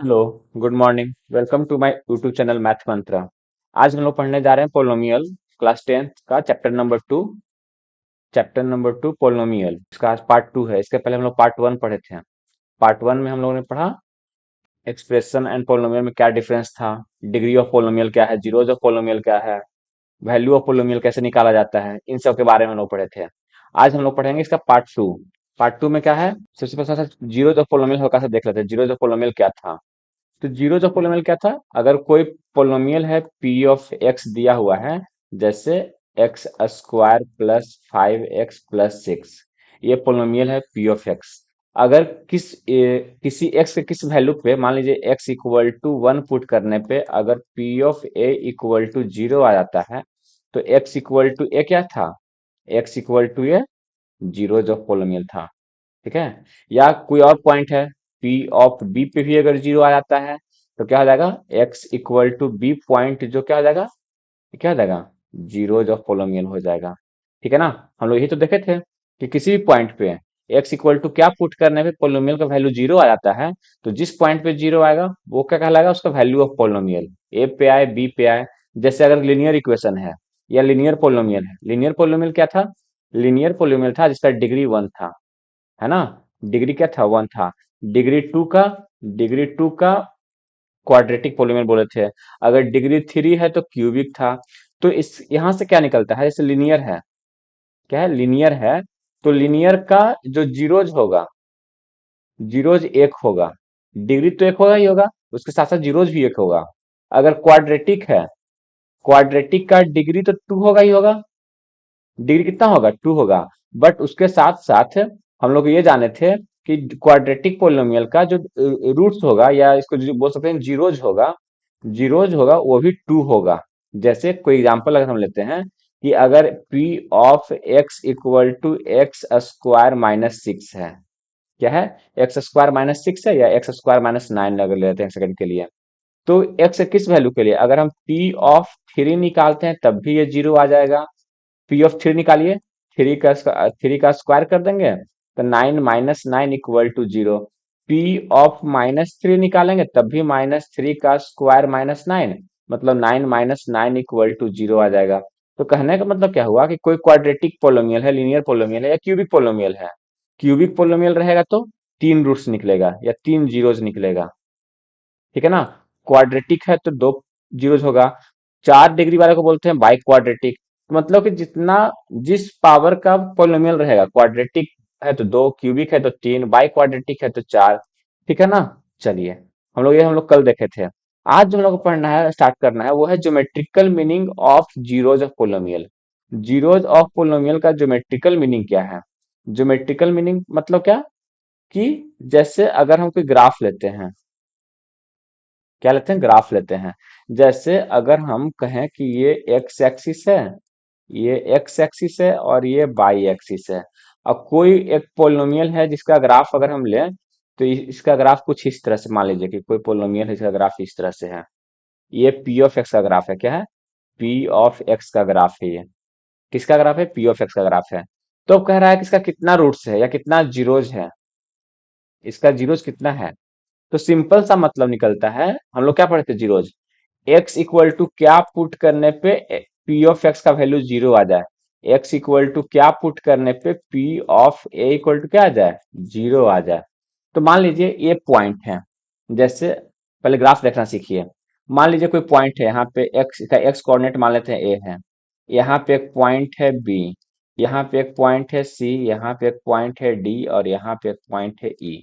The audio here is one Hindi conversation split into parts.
Hello, good morning. Welcome to my YouTube channel math mantra. आज हम लोग पढ़ने जा रहे हैं पोलोमियल क्लास 10th का चैप्टर नंबर 2 पोलोमियल। इसका आज पार्ट 2 है। इसके पहले हम लोग पार्ट 1 पढ़े थे। पार्ट 1 में हम लोगों ने पढ़ा एक्सप्रेशन एंड पोलोमियल में क्या डिफरेंस था, डिग्री ऑफ पोलोमियल क्या है, जीरोज ऑफ पोलोमियल क्या है, वैल्यू ऑफ पोलोमियल कैसे निकाला जाता है, इन सब के बारे में हम लोग पढ़े थे। आज हम लोग पढ़ेंगे इसका पार्ट 2। पार्ट 2 में क्या है, सबसे पहले जीरोज ऑफ पोलोमियल हल्का सा देख लेते हैं। जीरोज ऑफ पोलोमियल क्या था। तो जीरोज ऑफ पोलोमियल क्या था, अगर कोई पोलोमियल है पी ऑफ एक्स दिया हुआ है, जैसे x square plus 5x plus 6, ये पोलोमियल है पी ऑफ एक्स। अगर किसी एक्स के किस वैल्यू पे, मान लीजिए एक्स इक्वल टू 1 पुट करने पे अगर P of A equal to 0 आ जाता है, तो एक्स इक्वल टू ए क्या था, X equal to A zeros of polynomial था। ठीक है। या कोई और पॉइंट है, पी ऑफ बी पे भी अगर 0 आ जाता है तो क्या हो जाएगा, X equal to B point जो क्या हो जाएगा, क्या हो जाएगा, जीरोज ऑफ पोलोमियल हो जाएगा। ठीक है ना। हम लोग यही तो देखे थे कि किसी भी पॉइंट पे एक्स इक्वल टू क्या पुट करने पे पोलोमियल का वैल्यू 0 आ जाता है, तो जिस पॉइंट पे 0 आएगा वो क्या कहलाएगा, उसका वैल्यू ऑफ पोलोमियल। ए पे आए बी पे आए, जैसे अगर लीनियर इक्वेशन है या लीनियर पोलोमियल है। लीनियर पोलोमियल क्या था, लीनियर पोलोमियल था जिसका डिग्री 1 था, है ना। डिग्री क्या था, 1 था। डिग्री 2 का क्वाड्रेटिक पोलिनोमियल बोले थे। अगर डिग्री 3 है तो क्यूबिक था। तो इस यहां से क्या निकलता है, जैसे लीनियर है, क्या है, लीनियर है, तो लीनियर का जो जीरोज होगा, जीरोज एक होगा। डिग्री तो एक होगा ही होगा, उसके साथ साथ जीरोज भी एक होगा। अगर क्वाड्रेटिक है, क्वाड्रेटिक का डिग्री तो 2 होगा ही होगा। डिग्री कितना होगा, 2 होगा। बट उसके साथ साथ हम लोग ये जाने थे कि क्वाड्रेटिक पोलिनोमियल का जो रूट्स होगा, या इसको जो बोल सकते हैं जीरोज होगा, जीरोज होगा वो भी 2 होगा। जैसे कोई एग्जांपल अगर हम लेते हैं कि अगर p of x equal to X square minus 6 है, क्या है, एक्स स्क्वायर माइनस 6 है, या एक्स स्क्वायर माइनस 9 अगर लेते हैं सेकंड के लिए, तो x किस वैल्यू के लिए, अगर हम p ऑफ 3 निकालते हैं तब भी ये 0 आ जाएगा। पी ऑफ 3 निकालिए, 3 का स्क्वायर कर देंगे तो 9 - 9 इक्वल टू 0। पी ऑफ -3 निकालेंगे तब भी -3 का स्क्वायर -9, मतलब 9 - 9 इक्वल टू 0 आ जाएगा। तो कहने का मतलब क्या हुआ कि कोई क्वाड्रेटिक पोलोमियल है, लीनियर पोलोमियल है या क्यूबिक पोलोमियल है। क्यूबिक पोलोमियल रहेगा तो 3 रूट्स निकलेगा या 3 जीरोज निकलेगा। ठीक है ना। क्वाड्रेटिक है तो 2 जीरोज होगा। 4 डिग्री वाले को बोलते हैं बाई क्वाड्रेटिक। मतलब कि जितना, जिस पावर का पोलिनोमियल रहेगा, क्वाड्रेटिक है तो 2, क्यूबिक है तो 3, बाई क्वाड्रेटिक है तो 4। ठीक है ना। चलिए, हम लोग कल देखे थे। आज जो हम लोग को पढ़ना है, स्टार्ट करना है, वो है geometrical meaning of zeros of polynomial. Zeros of polynomial का ज्योमेट्रिकल मीनिंग क्या है। ज्योमेट्रिकल मीनिंग मतलब क्या, कि जैसे अगर हम कोई ग्राफ लेते हैं, क्या लेते हैं, ग्राफ लेते हैं। जैसे अगर हम कहें कि ये एक्स एक्सिस है, ये एक्स एक्सिस है और ये वाई एक्सिस है। अब कोई एक पोलिनोमियल है जिसका ग्राफ अगर हम लें, तो इसका ग्राफ कुछ इस तरह से, मान लीजिए कि कोई पोलिनोमियल है जिसका ग्राफ इस तरह से है। ये पी ऑफ एक्स का ग्राफ है, क्या है, पी ऑफ एक्स का ग्राफ है ये। किसका ग्राफ है, पी ऑफ एक्स का ग्राफ है। तो अब कह रहा है कि इसका कितना रूट्स है या कितना जीरोज है, इसका जीरोज कितना है। तो सिंपल सा मतलब निकलता है, हम लोग क्या पढ़े थे जीरोज, एक्स इक्वल टू क्या पुट करने पे पी ऑफ एक्स का वैल्यू 0 आ जाए। एक्स इक्वल टू क्या पुट करने पे P of A equal to क्या आ जाए, 0 आ जाए। तो मान लीजिए ये पॉइंट है, जैसे पहले ग्राफ देखना सीखिए। मान लीजिए कोई पॉइंट है, यहाँ पे एक्स का एक्स कोऑर्डिनेट मान लेते हैं ए है। यहाँ पे एक पॉइंट है बी, यहाँ पे एक पॉइंट है सी, यहाँ पे एक पॉइंट है डी, और यहाँ पे एक पॉइंट है ई।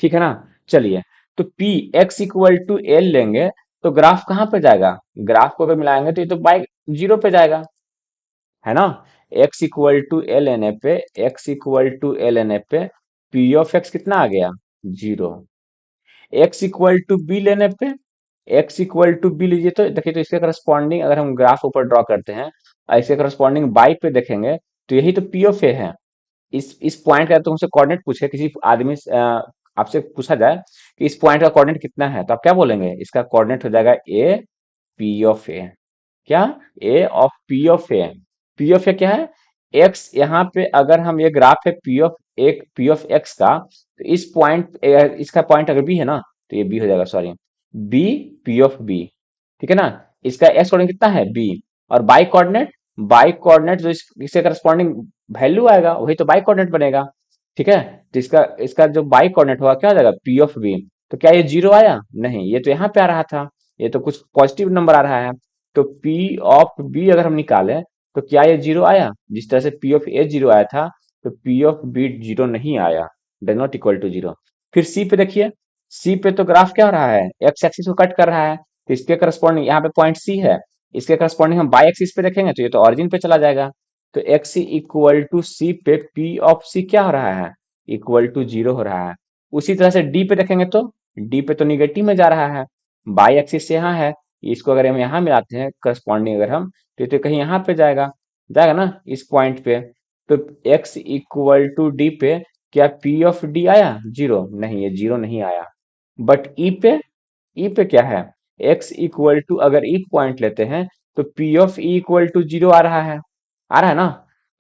ठीक है ना। चलिए, तो P X equal to L लेंगे तो ग्राफ कहाँ पे जाएगा, ग्राफ को अगर मिलाएंगे तो ये तो बाई 0 पे जाएगा, है ना। X equal to l n a पे, x equal to l n a पे पी ऑफ एक्स कितना आ गया, 0। एक्स इक्वल टू बी लेने पे, एक्स इक्वल टू बी लीजिए तो देखिए, तो इसके करस्पॉन्डिंग अगर हम ग्राफ ऊपर ड्रॉ करते हैं, इसके करस्पॉन्डिंग बाई पे देखेंगे, तो यही तो पी ऑफ ए है। इस पॉइंट का तुमसे कोऑर्डिनेट पूछे किसी आदमी आपसे पूछा जाए कि इस पॉइंट का कोऑर्डिनेट कितना है, तो आप क्या बोलेंगे, इसका कोऑर्डिनेट हो जाएगा ए पी ऑफ ए। क्या, a of p of a. P of a क्या है, एक्स, यहाँ पे अगर हम, ये ग्राफ है पी ऑफ एक, पी ऑफ एक्स का, तो इस पॉइंट, इसका पॉइंट अगर बी है ना, तो ये बी हो जाएगा, sorry, B P of B, ठीक है ना। इसका एक्स कोऑर्डिनेट कितना है, बी, और बाई कोऑर्डिनेट जो इसके करस्पॉन्डिंग वैल्यू आएगा वही तो बाई कोऑर्डिनेट बनेगा, ठीक है। तो इसका इसका जो बाई कोऑर्डिनेट होगा क्या हो जाएगा, पी ऑफ बी। तो क्या ये जीरो आया, नहीं, ये तो यहाँ पे आ रहा था, ये तो कुछ पॉजिटिव नंबर आ रहा है। तो पी ऑफ बी अगर हम निकालें तो क्या ये जीरो आया, जिस तरह से पी ऑफ ए जीरो आया था, तो पी ऑफ बी जीरो नहीं आया, does not equal to zero. फिर सी पे देखिए, सी पे तो ग्राफ क्या हो रहा है, एक्स एक्सिस को कट कर रहा है, तो इसके करस्पॉन्डिंग यहाँ पे पॉइंट सी है, इसके करस्पॉन्डिंग हम बाई एक्सिस पे देखेंगे तो ये तो ऑरिजिन पे चला जाएगा। तो एक्स इक्वल टू सी पे पी ऑफ सी क्या हो रहा है, इक्वल टू जीरो हो रहा है। उसी तरह से डी पे देखेंगे तो डी पे तो निगेटिव में जा रहा है, बाई एक्सिस यहाँ है, इसको अगर हम यहाँ मिलाते हैं करस्पॉन्डिंग अगर हम, तो ये तो कहीं यहाँ पे जाएगा, जाएगा ना इस पॉइंट पे। तो x इक्वल टू डी पे क्या पी ऑफ डी आया जीरो, नहीं, ये जीरो नहीं आया। बट ई पे क्या है, x इक्वल टू अगर ई पॉइंट लेते हैं तो p of e equal to zero आ रहा है, आ रहा है ना।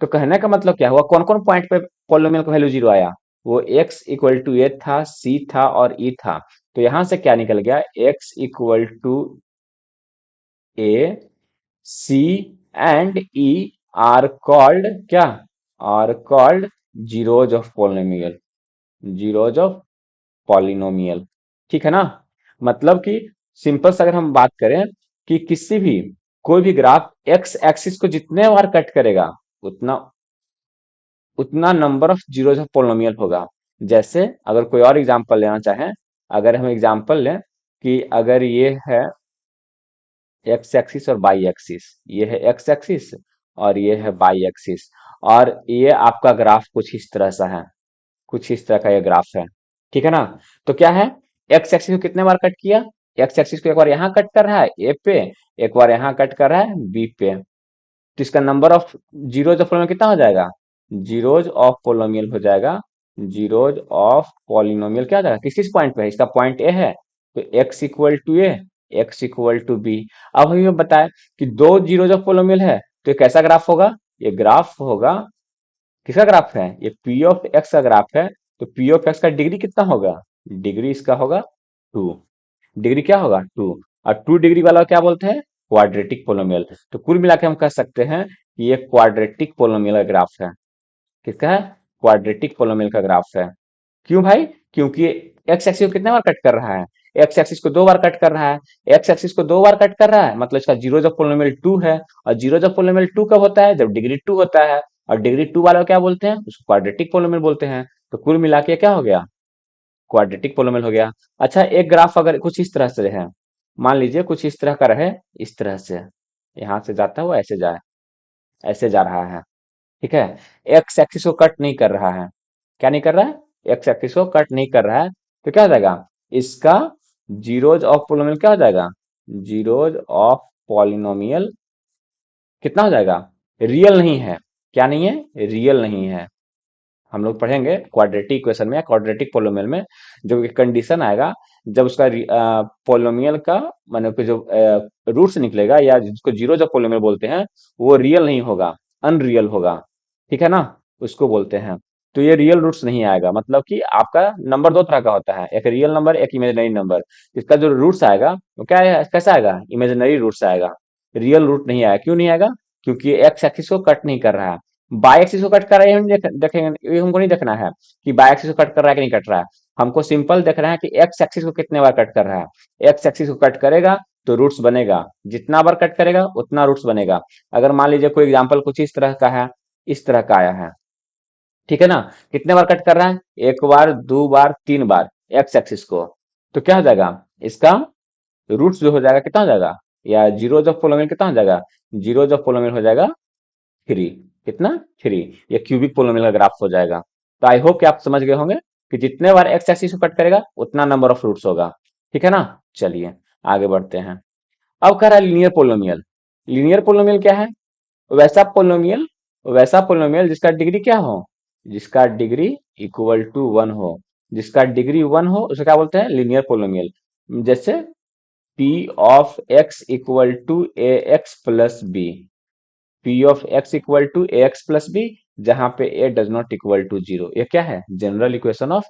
तो कहने का मतलब क्या हुआ, कौन कौन पॉइंट पे पॉलिनोमियल का वैल्यू जीरो आया, वो x इक्वल टू ए था, सी था और ई था। तो यहां से क्या निकल गया, x equal to a, c and e are called क्या, are called zeros of polynomial, zeros of polynomial, ठीक है ना। मतलब कि सिंपल से अगर हम बात करें कि किसी भी कोई भी ग्राफ एक्स एक्सिस को जितने बार कट करेगा उतना उतना number of zeros of polynomial होगा। जैसे अगर कोई और एग्जांपल लेना चाहें, अगर हम एग्जांपल लें कि अगर ये है एक्स एक्सिस और बाई एक्सिस, ये है एक्स एक्सिस और ये है बाई एक्सिस, और ये आपका ग्राफ कुछ इस तरह सा है, कुछ इस तरह का ये ग्राफ है, ठीक है ना। तो क्या है, एक्स एक्सिस को कितने बार कट किया, एक्स एक्सिस को एक बार यहाँ कट कर रहा है ए पे, एक बार यहाँ कट कर रहा है बी पे, तो इसका number of zeros of polynomial कितना हो जाएगा, जीरोज ऑफ पोलिनोमियल हो जाएगा, जीरोज ऑफ पॉलिनोमियल क्या हो जाएगा, किस किस पॉइंट पे है, इसका पॉइंट ए है, तो X equal to A, X equal to B. अब हमें बताया कि दो जीरोज ऑफ पोलिनोमियल है, तो ये कैसा ग्राफ होगा, ये ग्राफ होगा, किसका ग्राफ है, ये पी ऑफ एक्स का ग्राफ है। तो पी ऑफ एक्स का डिग्री कितना होगा, डिग्री इसका होगा टू, डिग्री क्या होगा टू, और टू डिग्री वाला क्या बोलते हैं, क्वाड्रेटिक पोलिनोमियल। तो कुल मिला के हम कह सकते हैं कि ये क्वाड्रेटिक पोलिनोमियल का ग्राफ है, किसका है, क्वाड्रेटिक पोलिनोमियल का ग्राफ है। क्यों भाई, क्योंकि एक्स एक्सिस को कितने बार कट कर रहा है, एक्स एक्सिस को दो बार कट कर रहा है, एक्स एक्सिस को दो बार कट कर रहा है, मतलब इसका जीरोज ऑफ पॉलिनोमियल टू है, और जीरोज ऑफ पॉलिनोमियल टू कब होता है, जब डिग्री टू होता है, और डिग्री टू वाला क्या बोलते हैं, उसको क्वाड्रेटिक पॉलिनोमियल बोलते हैं। तो कुल मिला के क्या हो गया, क्वाड्रेटिक पॉलिनोमियल हो गया। अच्छा, एक ग्राफ अगर कुछ इस तरह से है, मान लीजिए कुछ इस तरह का रहे, इस तरह से यहां से जाता है वो ऐसे जाए, ऐसे जा रहा है, ठीक है, एक्स एक्सिस को कट नहीं कर रहा है, क्या नहीं कर रहा है, एक्स एक्सिस को कट नहीं कर रहा है, तो क्या हो जाएगा, इसका जीरोज ऑफ पॉलिनोमियल क्या हो जाएगा, जीरोज ऑफ पॉलिनोमियल कितना हो जाएगा, रियल नहीं है, क्या नहीं है, रियल नहीं है। हम लोग पढ़ेंगे क्वाड्रेटिक इक्वेशन में या क्वाड्रेटिक पोलिनोमियल में, जो कंडीशन आएगा जब उसका पोलिनोमियल का माने कि जो रूट्स निकलेगा या जिसको जीरो जो पोलिनोमियल बोलते हैं, वो रियल नहीं होगा, अनरियल होगा, ठीक है ना, उसको बोलते हैं। तो ये रियल रूट्स नहीं आएगा, मतलब कि आपका नंबर दो तरह का होता है, एक रियल नंबर, एक इमेजिनरी नंबर। इसका जो रूट्स आएगा वो क्या है, कैसा आएगा, इमेजिनरी रूट्स आएगा, रियल रूट नहीं आएगा। क्यों नहीं आएगा, क्योंकि एक्स एक्सिस को कट नहीं कर रहा है, बाई एक्सिस को कट कर रहा है, ये हम देखेंगे, ये हमको नहीं देखना है कि बाई एक्सिस को कट कर रहा है कि नहीं कट रहा है, हमको सिंपल देखना है कि एक्स एक्सिस को कितने बार कट कर रहा है। एक्स एक्सिस को कट करेगा तो रूट्स बनेगा, जितना बार कट करेगा उतना रूट्स बनेगा। अगर मान लीजिए कोई एग्जांपल कुछ इस तरह का है, इस तरह का आया है, ठीक है ना, कितने बार कट कर रहा है, एक बार, दो बार, तीन बार एक्स एक्सिस को, तो क्या हो जाएगा, इसका रूट्स जो हो जाएगा कितना हो जाएगा, या जीरोज ऑफ पोलिनोमियल कितना हो जाएगा, जीरोज ऑफ पोलिनोमियल हो जाएगा थ्री, कितना, थ्री, ये क्यूबिक पोलिनोमियल का ग्राफ हो जाएगा। तो आई होप कि आप समझ गए होंगे कि जितने बार एक्स एक्सिस को कट करेगा उतना नंबर ऑफ रूट्स होगा, ठीक है ना। चलिए आगे बढ़ते हैं। अब कह रहा है लीनियर पोलिनोमियल, लीनियर पोलिनोमियल क्या है, वैसा पोलिनोमियल, वैसा पोलिनोमियल जिसका डिग्री क्या हो, जिसका डिग्री इक्वल टू वन हो, जिसका डिग्री वन हो उसे क्या बोलते हैं, लीनियर पोलिनोमियल। जैसे p of x equal to A x plus b, P of x equal to A x plus b, जहां पे a does not equal to zero, ये क्या है, general equation of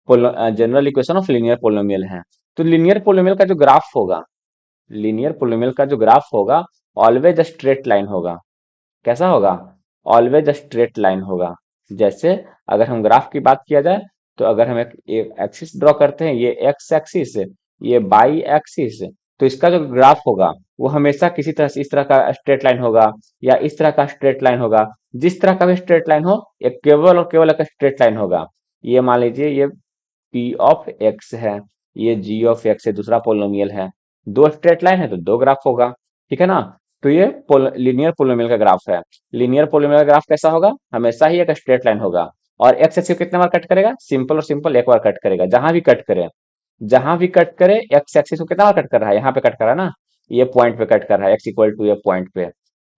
general equation of linear polynomial है। तो लीनियर पोलोमियल का जो ग्राफ होगा, लीनियर पोलोमियल का जो ग्राफ होगा, ऑलवेज स्ट्रेट लाइन होगा। कैसा होगा? ऑलवेज स्ट्रेट लाइन होगा। जैसे अगर हम ग्राफ की बात किया जाए, तो अगर हम एक एक्सिस ड्रॉ करते हैं, ये एक्स एक्सिस, ये बाई एक्सिस, तो इसका जो ग्राफ होगा वो हमेशा किसी तरह से इस तरह का स्ट्रेट लाइन होगा, या इस तरह का स्ट्रेट लाइन होगा। जिस तरह का भी स्ट्रेट लाइन हो, एक केवल और केवल एक स्ट्रेट लाइन होगा। ये मान लीजिए ये पी ऑफ एक्स है, ये जी ऑफ एक्स है, दूसरा पोलोमियल है। दो स्ट्रेट लाइन है तो दो ग्राफ होगा, ठीक है ना। तो ये लीनियर पोलोमियल का ग्राफ है। लीनियर पोलोमियल का ग्राफ कैसा होगा? हमेशा ही एक स्ट्रेट लाइन होगा। और एक्स एक्सिस को कितने बार कट करेगा? सिंपल और सिंपल एक बार कट करेगा। जहां भी कट करे, जहां भी कट करे, एक्स एक्सिस को कितना बार कट कर रहा है? यहाँ पे कट कर रहा है ना, ये पॉइंट पे कट कर रहा है, एक्स इक्वल टू ये पॉइंट पे।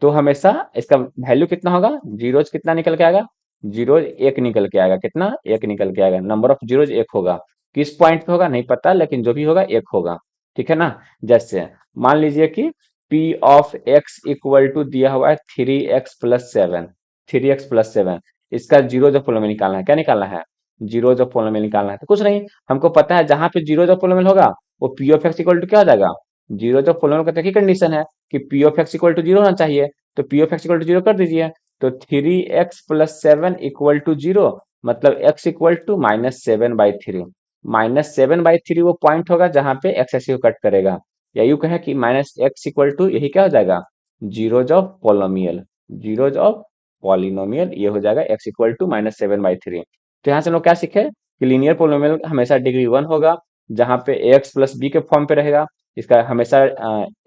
तो हमेशा इसका वैल्यू कितना होगा? जीरोज कितना निकल के आएगा? जीरोज एक निकल के आएगा। कितना? एक निकल के आएगा। नंबर ऑफ जीरोज एक होगा। किस पॉइंट पे होगा नहीं पता, लेकिन जो भी होगा एक होगा, ठीक है ना। जैसे मान लीजिए कि P of x equal to दिया हुआ है 3x+7, 3x+7। इसका जीरो ऑफ पोलोमियल निकालना है। क्या निकालना है? जीरो ऑफ पोलोमियल निकालना है। तो कुछ नहीं, हमको पता है जहां पे जीरो ऑफ पोलोमियल होगा, वो P of x equal to क्या हो जाएगा? जीरो ऑफ पोलोमियल का तो एक ही कंडीशन है कि P of x equal to zero होना चाहिए। तो P of x equal to zero कर दीजिए। तो 3x+7 इक्वल टू जीरो, मतलब x इक्वल टू -7/3। -7/3 वो पॉइंट होगा जहां पे एक्स एक्सिस को कट करेगा। या यूं कहें कि -x इक्वल टू यही क्या हो जाएगा? Zeros of पोलोमियल, zeros of polynomial, ये हो जाएगा x इक्वल टू -7/3। तो यहाँ से हम लोग क्या सीखे कि लीनियर पोलोमियल हमेशा डिग्री 1 होगा, जहां पे ax प्लस बी के फॉर्म पे रहेगा। इसका हमेशा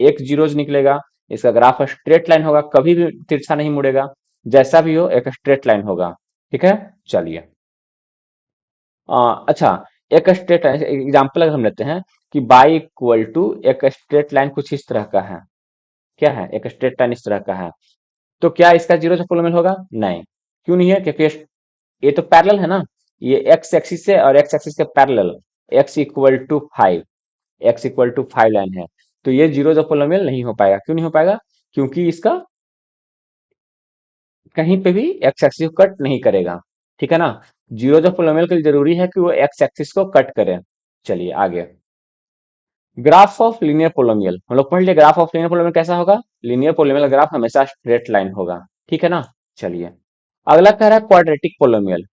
एक जीरोज निकलेगा। इसका ग्राफ स्ट्रेट लाइन होगा, कभी भी तिरछा नहीं मुड़ेगा। जैसा भी हो एक स्ट्रेट लाइन होगा, ठीक है। चलिए, अच्छा, एक स्ट्रेट लाइन एग्जाम्पल अगर हम लेते हैं कि बाई इक्वल टू एक स्ट्रेट लाइन कुछ इस तरह का है। क्या है? एक स्ट्रेट लाइन इस तरह का है। तो क्या इसका जीरो से पोलोमियल होगा? नहीं। क्यों नहीं है? क्योंकि ये तो पैरेलल है ना। ये एक्स एक्सिस से और एक्स एक्सिस के parallel, X equal to 5, X equal to 5 line है। तो ये जीरो ऑफ पोलोमियल नहीं हो पाएगा। क्यों नहीं हो पाएगा? क्योंकि इसका कहीं पे भी एक्स एक्सिस को कट नहीं करेगा, ठीक है ना। जीरो ऑफ पोलोमियल के लिए जरूरी है कि वो एक्स एक्सिस को कट करे। चलिए आगे, ग्राफ ऑफ लीनियर पोलोमियल हम लोग पढ़ लिए। ग्राफ ऑफ लीनियर पोलोमियल कैसा होगा? लीनियर पोलोमियल ग्राफ हमेशा स्ट्रेट लाइन होगा, ठीक है ना। चलिए, अगला कह रहा है क्वाड्रेटिक पोलोमियल।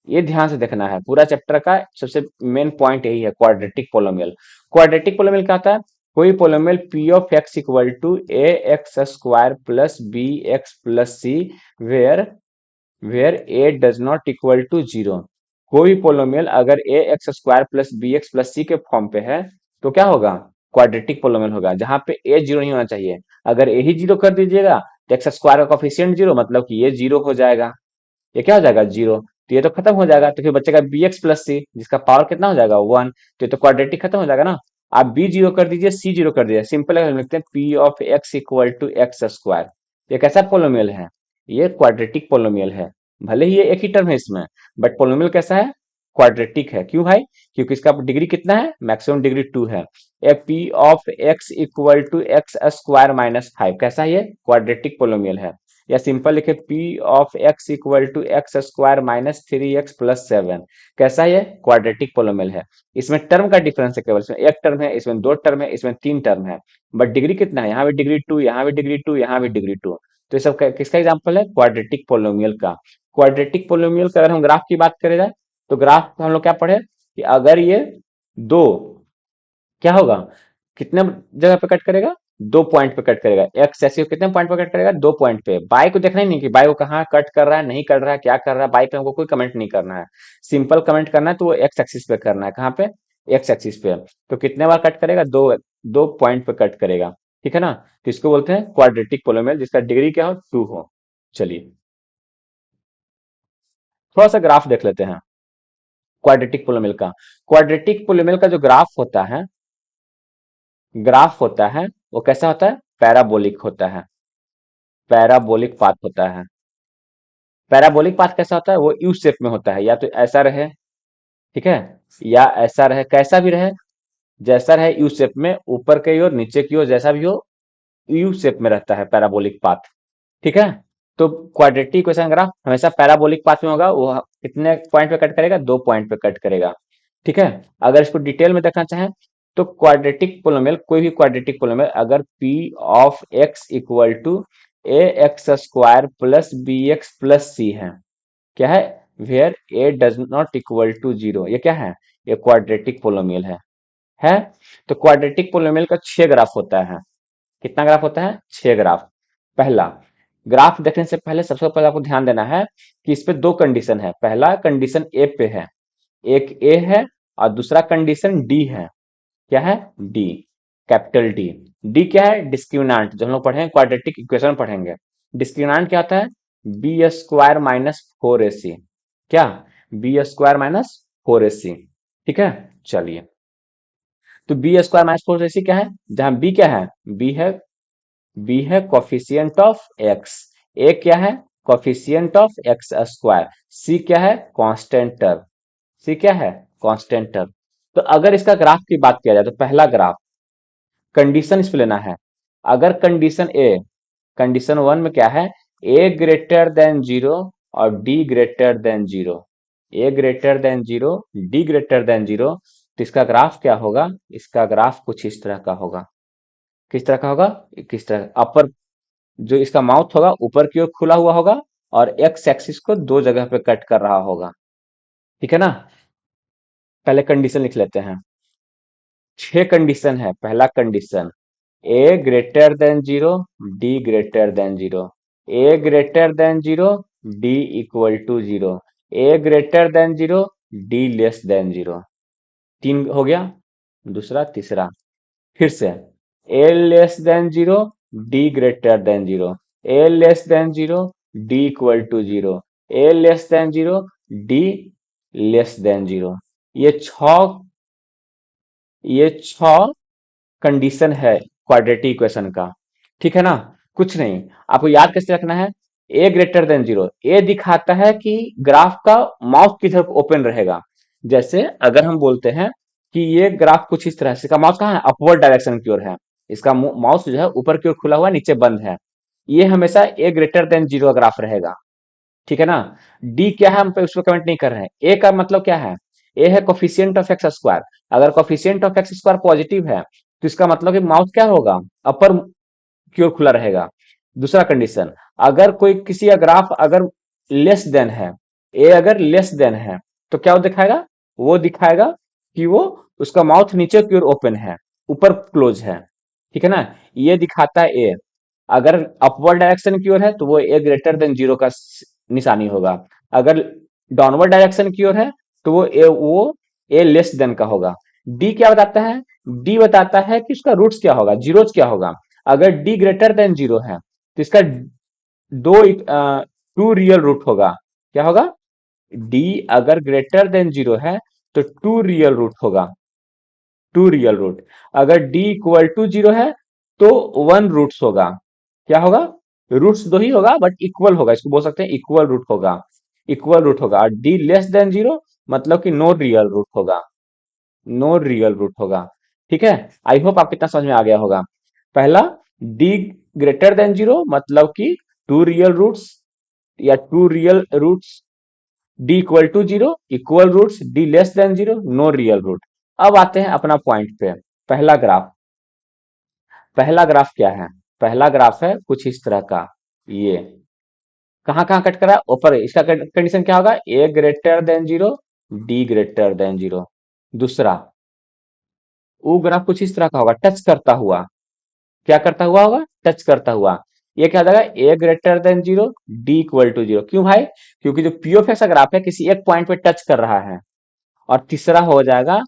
ये ध्यान से देखना है, पूरा चैप्टर का सबसे मेन पॉइंट यही है, क्वाड्रेटिक पोलोमियल। क्वाड्रेटिक पोलोमियल क्या होता है? कोई polynomial p of x equal to A x square plus b x plus c, where where a does not equal to zero. कोई पोलोमियल अगर a x square plus b x plus c के फॉर्म पे है, तो क्या होगा? क्वाड्रेटिक पोलोमियल होगा, जहां पे ए जीरो नहीं होना चाहिए। अगर ए ही जीरो कर दीजिएगा, तो एक्स स्क्वायर का कोफिशिएंट जीरो, मतलब कि ये जीरो हो जाएगा। ये क्या हो जाएगा? जीरो। तो ये तो खत्म हो जाएगा। तो फिर बचेगा बी एक्स प्लस सी, जिसका पावर कितना हो जाएगा? 1। तो ये तो क्वाड्रेटिक खत्म हो जाएगा ना। आप बी जीरो कर दीजिए, सी जीरो कर दीजिए, सिंपल है। हम लिखते हैं P of x equal to X square. ये कैसा पोलोमियल है? ये क्वाड्रेटिक पोलोमियल है। भले ही ये एक ही टर्म है इसमें, बट पोलोमियल कैसा है? क्वाड्रेटिक है। क्यों भाई? क्योंकि इसका डिग्री कितना है? मैक्सिमम डिग्री 2 है। A P of x equal to X square -5 कैसा है? ये क्वाड्रेटिक पोलोमियल है। या सिंपल लिखे P of x equal to X square -3x+7 कैसा है? ये क्वाड्रेटिक पोलोमियल है। इसमें टर्म का डिफरेंस है केवल, इसमें एक टर्म है, इसमें दो टर्म है, इसमें तीन टर्म है। बट डिग्री कितना है? यहाँ भी डिग्री 2, यहाँ भी डिग्री 2, यहाँ भी डिग्री 2। तो ये सब किसका एग्जाम्पल है? क्वाड्रेटिक पोलोमियल का। क्वाड्रेटिक पोलोमियल का अगर हम ग्राफ की बात करें जाए, तो ग्राफ हम लोग क्या पढ़े कि अगर ये दो, क्या होगा? कितने जगह पे कट करेगा? दो पॉइंट पे कट करेगा। एक्स एक्सिस कितने पॉइंट पे कट करेगा? दो पॉइंट पे। बाई को देखना ही नहीं कि बाई को कहाँ कट कर रहा है, नहीं कर रहा है, क्या कर रहा है। बाई पे हमको कोई कमेंट नहीं करना है। सिंपल कमेंट करना है तो वो एक्स एक्सिस पे करना है। कहाँ पे? एक्स एक्सिस पे। तो कितने बार कट करेगा? दो, दो पॉइंट पे कट करेगा, ठीक है ना। तो इसको बोलते हैं क्वाड्रेटिक पोलोमियल, जिसका डिग्री क्या हो? 2 हो। चलिए, थोड़ा सा ग्राफ देख लेते हैं क्वाड्रेटिक पोलोमियल का। क्वाड्रेटिक पोलोमियल का जो ग्राफ होता है वो कैसा होता है? पैराबोलिक होता है। पैराबोलिक पाथ होता है। पैराबोलिक पाथ कैसा होता है? वो यू शेप में होता है। या तो ऐसा रहे, ठीक है, या ऐसा रहे, कैसा भी रहे। जैसा रहे यू शेप में, ऊपर की ओर नीचे की ओर, जैसा भी हो, यू शेप में रहता है पैराबोलिक पाथ, ठीक है। तो क्वाड्रेटिक इक्वेशन ग्राफ हमेशा पैराबोलिक पाथ में होगा। वो कितने पॉइंट पे कट करेगा? दो पॉइंट पे कट करेगा। ठीक है। अगर इसको डिटेल में देखना चाहें तो क्वाड्रेटिक पोलिनोमियल, कोई भी क्वाड्रेटिक पोलिनोमियल अगर p of x equal to A x square plus b x plus c है, क्या है, where a does not equal to zero, ये क्या है, ये क्वाड्रेटिक पोलिनोमियल है। तो क्वाड्रेटिक पोलिनोमियल का 6 ग्राफ होता है। कितना ग्राफ होता है, 6 ग्राफ। पहला ग्राफ देखने से पहले सबसे पहले आपको ध्यान देना है कि इस पे दो कंडीशन है। पहला कंडीशन ए पे है, एक ए है और दूसरा कंडीशन डी है। क्या है, डी, कैपिटल डी। डी क्या है, डिस्क्रिमिनांट, जो हम लोग पढ़े क्वाड्रेटिक इक्वेशन पढ़ेंगे। डिस्क्रिमिनांट क्या होता है, b square minus four a सी। क्या, B square minus four a सी। ठीक है, चलिए। तो B square minus four a सी क्या है, जहां बी क्या है, बी है, बी है कोफिशिएंट ऑफ एक्स, ए क्या है, कोफिशिएंट ऑफ एक्स स्क्वायर, सी क्या है, कांस्टेंट टर्म, सी क्या है, कांस्टेंट टर्म। तो अगर इसका ग्राफ की बात किया जाए तो पहला ग्राफ, कंडीशन इस पे लेना है। अगर कंडीशन ए, कंडीशन वन में क्या है, ए ग्रेटर देन जीरो और D greater than zero, a greater than zero, d greater than zero, तो इसका ग्राफ क्या होगा, इसका ग्राफ कुछ इस तरह का होगा। किस तरह का होगा, किस तरह, अपर, जो इसका माउथ होगा ऊपर की ओर खुला हुआ होगा और एक्स एक्सिस को दो जगह पे कट कर रहा होगा। ठीक है ना। पहले कंडीशन लिख लेते हैं। 6 कंडीशन है। पहला condition, a greater than zero, d greater than zero, a greater than zero, d equal to zero, a greater than zero, d less than zero. 3 हो गया। दूसरा, तीसरा, फिर से a less than zero, d greater than zero, a less than zero, d equal to zero, a less than zero, d less than zero. ये छ ये छ कंडीशन है क्वाड्रेटिक इक्वेशन का। ठीक है ना। कुछ नहीं, आपको याद कैसे रखना है, ए ग्रेटर देन जीरो, ए दिखाता है कि ग्राफ का माउथ की तरफ ओपन रहेगा। जैसे अगर हम बोलते हैं कि ये ग्राफ कुछ इस तरह से, इसका माउथ कहाँ है, अपवर्ड डायरेक्शन की ओर है, इसका माउथ जो है ऊपर की ओर खुला हुआ है, नीचे बंद है, ये हमेशा ए ग्रेटर देन जीरो ग्राफ रहेगा। ठीक है ना। डी क्या है, हम पे उस पर कमेंट नहीं कर रहे हैं। ए का मतलब क्या है, ए है कोफिशिएंट ऑफ एक्स स्क्वायर। अगर coefficient of x square positive है तो इसका मतलब कि माउथ क्या होगा, अपर की ओर खुला रहेगा। दूसरा कंडीशन, अगर कोई किसी का ग्राफ अगर लेस देन है, ए अगर लेस देन है, तो क्या वो दिखाएगा, वो दिखाएगा कि वो, उसका माउथ नीचे की ओर ओपन है, ऊपर क्लोज है। ठीक है ना। ये दिखाता है ए। अगर अपवर्ड डायरेक्शन की ओर है तो वो ए ग्रेटर देन जीरो का निशानी होगा। अगर डाउनवर्ड डायरेक्शन की ओर है तो वो ए लेस देन का होगा। डी क्या बताता है, डी बताता है कि उसका रूट्स क्या होगा, जीरोज क्या होगा। अगर डी ग्रेटर देन जीरो है तो इसका दो टू रियल रूट होगा। क्या होगा, डी अगर ग्रेटर देन जीरो है तो टू रियल रूट होगा, टू रियल रूट। अगर डी इक्वल टू जीरो है तो वन रूट्स होगा। क्या होगा, रूट्स दो ही होगा बट इक्वल होगा, इसको बोल सकते हैं इक्वल रूट होगा, इक्वल रूट होगा। और डी लेस देन जीरो मतलब कि नो रियल रूट होगा, नो रियल रूट होगा। ठीक है। आई होप आपको इतना समझ में आ गया होगा। पहला, डी ग्रेटर देन जीरो मतलब कि टू रियल रूट्स या two real roots, D equal to zero, equal roots, D less than zero, no real root. अब आते हैं अपना पॉइंट पे। पहला ग्राफ, पहला ग्राफ क्या है, पहला ग्राफ है कुछ इस तरह का। ये कहाँ कहाँ कट कर रहा है, ऊपर। इसका कंडीशन क्या होगा, a greater than zero, d greater than zero. दूसरा, वो ग्राफ कुछ इस तरह का होगा, टच करता हुआ। क्या करता हुआ होगा, टच करता हुआ। ये क्या हो जाएगा, a greater than zero, d equal to zero. क्यों भाई, क्योंकि जो पी ऑफ एक्स का ग्राफ है किसी एक पॉइंट पे टच कर रहा है। और तीसरा हो जाएगा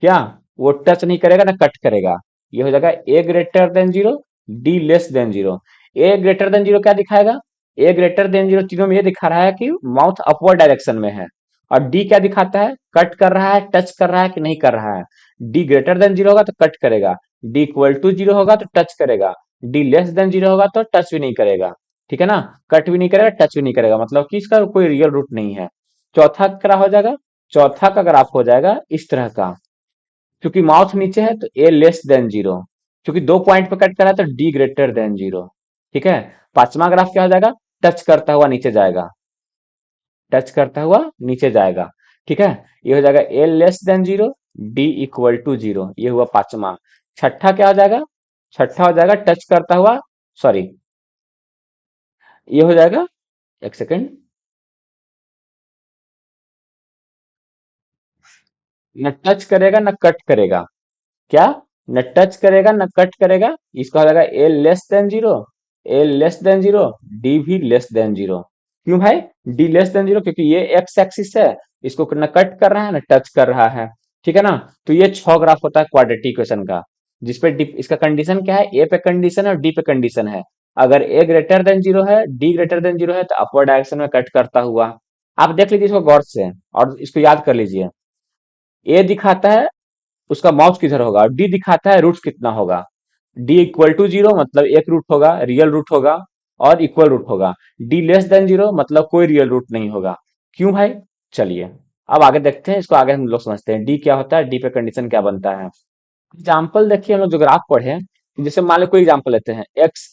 क्या, वो टच नहीं करेगा ना कट करेगा। ये हो जाएगा a greater than zero, d less than zero. A greater than zero क्या दिखाएगा, ए ग्रेटर देन जीरो तीनों में ये दिखा रहा है कि माउथ अपवर्ड डायरेक्शन में है। और डी क्या दिखाता है, कट कर रहा है, टच कर रहा है कि नहीं कर रहा है। डी ग्रेटर देन जीरो होगा तो कट करेगा, डी इक्वल टू जीरो होगा तो टच करेगा, डी लेस देन जीरो होगा तो टच भी नहीं करेगा। ठीक है ना, कट भी नहीं करेगा, टच भी नहीं करेगा, मतलब कि इसका कोई रियल रूट नहीं है। चौथा क्या हो जाएगा, चौथा का ग्राफ हो जाएगा इस तरह का। क्योंकि माउथ नीचे है तो ए लेस देन जीरो, क्योंकि दो पॉइंट पे कट करा है तो डी ग्रेटर देन जीरो। ठीक है। पांचवा ग्राफ क्या हो जाएगा, टच करता हुआ नीचे जाएगा, टच करता हुआ नीचे जाएगा। ठीक है। ये हो जाएगा a less than zero, d equal to zero, ये हुआ पांचवा। छठा क्या हो जाएगा? छठा हो जाएगा टच करता हुआ, सॉरी, ये हो जाएगा, एक सेकेंड, न टच करेगा न कट करेगा। क्या? न टच करेगा न कट करेगा। इसका हो जाएगा a less than zero, a less than zero, D भी लेस देन जीरो। क्यों भाई? डी लेस देन जीरो क्योंकि ये एक्स एक्सिस है, इसको न कट कर रहा है न टच कर रहा है। ठीक है ना? तो ये 6 ग्राफ होता है क्वाड्रेटिक इक्वेशन का, जिसपे इसका कंडीशन क्या है? ए पे कंडीशन है और डी पे कंडीशन है। अगर ए ग्रेटर देन जीरो है, डी ग्रेटर देन जीरो है, तो अपवर्ड डायरेक्शन में कट करता हुआ। आप देख लीजिए इसको गौर से और इसको याद कर लीजिए। ए दिखाता है उसका माउस किधर होगा, और डी दिखाता है रूट कितना होगा। डी इक्वल टू जीरो मतलब एक रूट होगा, रियल रूट होगा, और इक्वल रूट होगा। डी लेस देन जीरो मतलब कोई रियल रूट नहीं होगा। क्यों भाई? चलिए अब आगे देखते हैं, इसको आगे हम लोग समझते हैं डी क्या होता है, डी पे कंडीशन क्या बनता है। एग्जाम्पल देखिए, हम लोग जो ग्राफ पढ़े, जैसे मान लो कोई एग्जाम्पल लेते हैं, X,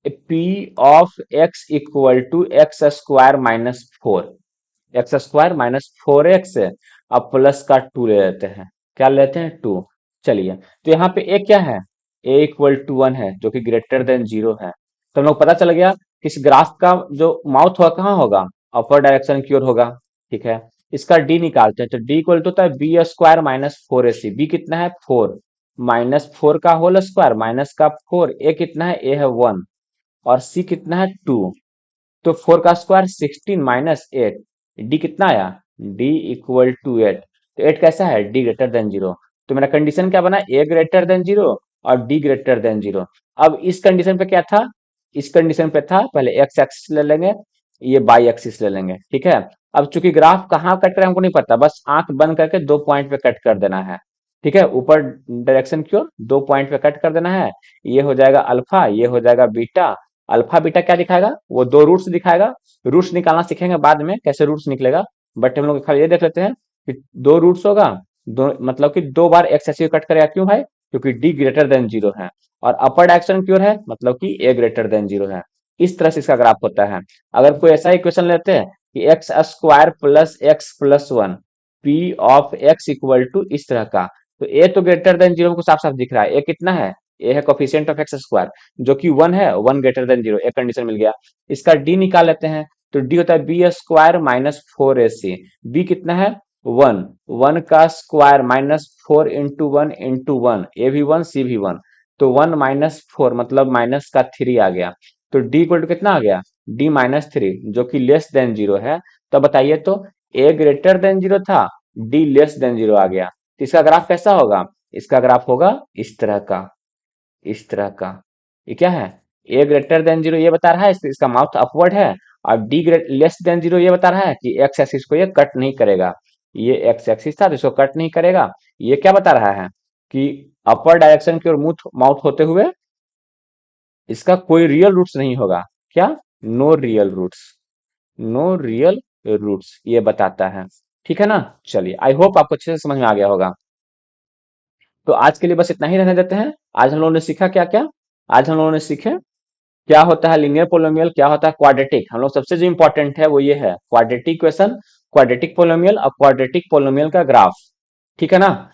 P of x equal to X square minus four, X square minus four X, अब प्लस का टू ले लेते हैं। क्या लेते हैं? टू। चलिए, तो यहाँ पे ए क्या है? ए इक्वल टू वन है, जो कि ग्रेटर देन जीरो है। तो हम लोग पता चल गया कि इस ग्राफ का जो माउथ होगा कहाँ होगा? अपर डायरेक्शन की ओर होगा। ठीक है। इसका डी निकालते हैं, तो डी इक्वल टू होता है b square minus four a c. B कितना है? फोर, माइनस फोर का होल स्क्वायर, माइनस का फोर, ए कितना है? ए है वन, और सी कितना है? टू। तो फोर का स्क्वायर 16 माइनस एट, डी कितना आया? D equal to eight. तो एट कैसा है? D greater than zero. तो मेरा कंडीशन क्या बना? ए ग्रेटर देन जीरो और डी ग्रेटर देन जीरो। अब इस कंडीशन पे क्या था? इस कंडीशन पे था, पहले एक्स एक्सिस ले लेंगे, ये बाई एक्सिस ले लेंगे। ठीक है। अब चूंकि ग्राफ कहाँ कट रहा है हमको नहीं पता, बस आंख बंद करके दो पॉइंट पे कट कर देना है। ठीक है, ऊपर डायरेक्शन की ओर दो पॉइंट पे कट कर देना है। ये हो जाएगा अल्फा, ये हो जाएगा बीटा। अल्फा बीटा क्या दिखाएगा? वो दो रूट्स दिखाएगा। रूट्स निकालना सीखेंगे बाद में कैसे रूट्स निकलेगा, बट हम लोग खाली ये देख लेते हैं कि दो रूट्स होगा, दो मतलब कि दो बार एक्स एक्सिस कट करेगा। क्यों भाई? क्योंकि डी ग्रेटर देन जीरो है, और अपर डायरेक्शन की ओर है, मतलब कि ए ग्रेटर देन जीरो है। इस तरह से इसका ग्राफ होता है। अगर कोई ऐसा इक्वेशन लेते हैं कि X square plus X plus one, P of x equal to इस तरह का, तो ए तो ग्रेटर देन जीरो को साफ साफ दिख रहा है। ए कितना है? ए है कोफिशिएंट ऑफ एक्स स्क्वायर, जो कि वन है, वन ग्रेटर देन जीरो, एक कंडीशन मिल गया। इसका डी निकाल लेते हैं, तो डी होता है b square minus four a c. B कितना है? वन, वन का square minus four into one into one, a भी वन सी भी वन, तो वन माइनस फोर मतलब माइनस का थ्री आ गया। तो डी इक्वल टू कितना आ गया? डी माइनस थ्री, जो कि लेस देन जीरो है। तो बताइए तो, ए ग्रेटर देन जीरो था, डी लेस देन जीरो आ गया, तो इसका ग्राफ कैसा होगा? इसका ग्राफ होगा इस तरह का, इस तरह का। ये क्या है? ए ग्रेटर देन जीरो ये बता रहा है, इसका माउथ अपवर्ड है, और D great less than zero ये बता रहा है कि एक्स एक्सिस को ये कट नहीं करेगा। ये एक्स एक्सिस था तो इसको कट नहीं करेगा। ये क्या बता रहा है? कि अपर डायरेक्शन की ओर माउथ होते हुए इसका कोई रियल रूट्स नहीं होगा। क्या? No real roots, no real roots ये बताता है। ठीक है ना? चलिए, आई होप आपको अच्छे से समझ में आ गया होगा। तो आज के लिए बस इतना ही रहने देते हैं। आज हम लोगों ने सीखा क्या क्या? आज हम लोगों ने सीखे क्या होता है लीनियर पोलोमियल, क्या होता है क्वाड्रेटिक। हम लोग सबसे जो इंपॉर्टेंट है वो ये है क्वाड्रेटिक इक्वेशन, क्वाड्रेटिक पोलोमियल और क्वाड्रेटिक पोलोमियल का ग्राफ। ठीक है ना?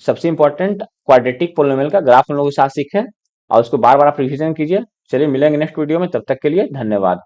सबसे इंपॉर्टेंट क्वाड्रेटिक पोलोमियल का ग्राफ हम लोग के साथ सीखे, और उसको बार बार आप रिविजन कीजिए। चलिए मिलेंगे नेक्स्ट वीडियो में, तब तक के लिए धन्यवाद।